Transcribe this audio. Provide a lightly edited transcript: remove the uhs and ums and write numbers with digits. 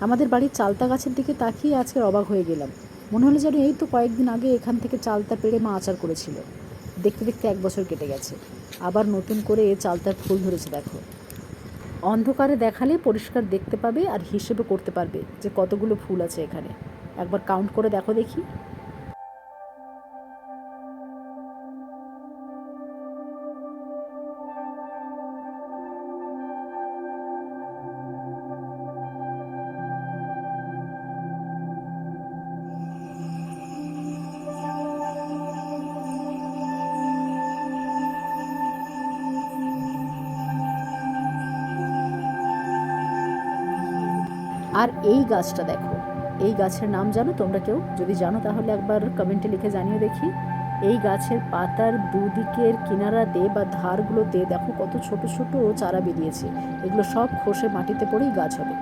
আমাদের বাড়ির চালতা গাছের দিকে তাকিয়ে আজকে অবাক হয়ে গেলাম। মনে হলো যেন এই তো কয়েকদিন আগে এখান থেকে চালতা পেড়ে মা আচার করেছিল। দেখতে দেখতে 1 বছর কেটে গেছে, আবার নতুন করে চালতার ফুল ধরেছে দেখো। অন্ধকারে দেখালে পরিষ্কার দেখতে পাবে আর হিসেবে করতে পারবে যে কতগুলো ফুল আছে এখানে। একবার কাউন্ট করে দেখো দেখি। আর এই গাছটা দেখো, এই গাছের নাম জানো তোমরা কেউ? যদি জানো তাহলে একবার কমেন্টে লিখে জানিয়ে দেখি। এই গাছের পাতার দুদিকের কিনারাতে বা ধারগুলোতে দেখো কত ছোট ছোট চারা বেরিয়েছে। এগুলো সব খসে মাটিতে পড়েই গাছ হবে।